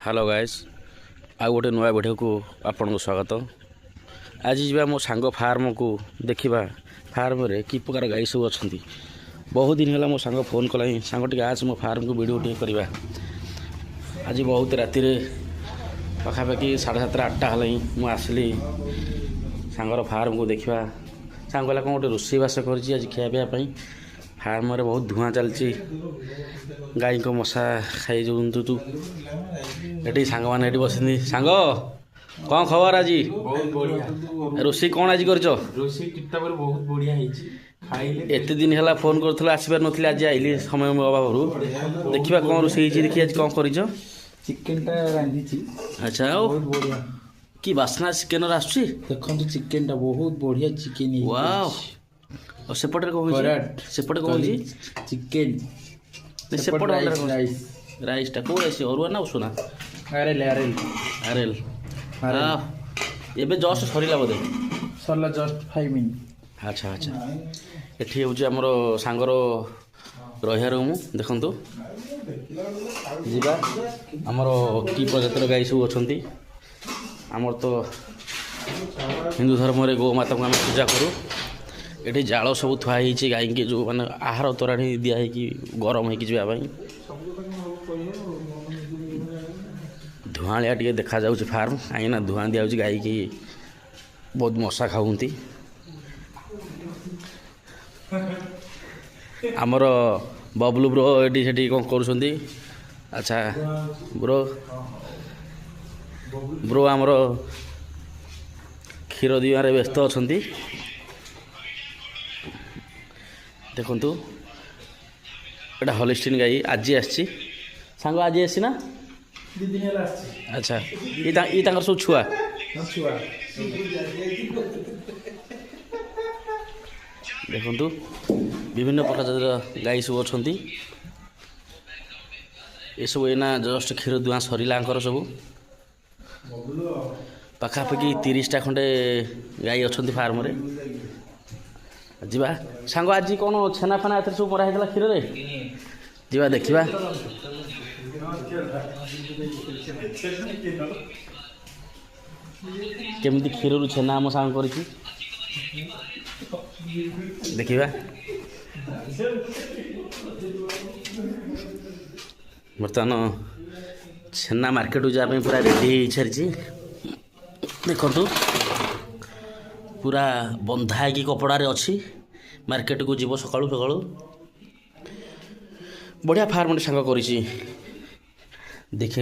Hello guys आ गोटे नुआ video को आपन को स्वागत। आज जा मो सांग फार्म को देखा फार्म रे कि प्रकार गाई सब अच्छा। बहुत दिन है मो सांग फोन कला सांग टे आज मो फार्म को वीडियो टे करवा। आज बहुत राति पखापाखि 7:30 8टा है मुझे आसली सांगर फार्म को देखा। सांग कौन गोटे रोषेईबास कर खायापी फार्म रे बहुत धुआं चलती गाई को मशा खाई जो तू ये सांग मैंने ये बस सांग कौन खबर आज बहुत बढ़िया रोषे कौन आज कर रोषेई टिप्टा पर बहुत बढ़िया खाइले एत दिन है फोन कर आसपार नी आज आइली समय अभाव देखा कौन रोषे देखिए आज कौन कर चिकेन टा रांधी अच्छा बहुत बढ़िया कि बास्ना चिकेन आसुची देखो चिकेन टा बहुत बढ़िया चिकेन वाओ और सेपटे कौन सेपटे कौन चिकेन सेपटे राइस राइस टा कौन राइस अरुआ ना उषुना आरेल आरेल आरेल एबे जस्ट सरीला बोधे सरला जस्ट 5 मिनिट। अच्छा अच्छा एठी हूँ आमर सांगर रहा रूम देखु जा आमर कि प्रजातिर गाई सब अच्छा आमर तो हिंदू धर्म रे गौ माता को आम पूजा करूँ। ये जाल सब थुआई गाई के जो मैंने आहार तोराणी दिखाई गरम होगी धुआलिया टे देखा जाऊँ फार्म कहीं धुआं दि जाऊँ गाई की बहुत मशा खाऊंती। आमर बबलू ब्रो ये कौन कर अच्छा ब्रो ब्रो आमर क्षीर दिवार व्यस्त अच्छा देखु एटा हॉलिस्टीन गाई आज आसी सांग आज आसी ना अच्छा ये सब छुआ देखु विभिन्न प्रकार गाई सब अच्छा ये सब एना जस्ट क्षीर दुआ सरला सब पखापाखि 30टा खंडे गाई अच्छा फार्म रे जीवा सांग आज कौन छेना फाना ए सब मरा क्षीर रे जीवा देखा केमती क्षीर रु छेना आम सांग कर देखा बर्तमान छेना मार्केट को जावाई पूरा रेडी सारी देखु पूरा बंधा है कपड़े अच्छी मार्केट को जीव सका सका बढ़िया फार्म सांग कर देखे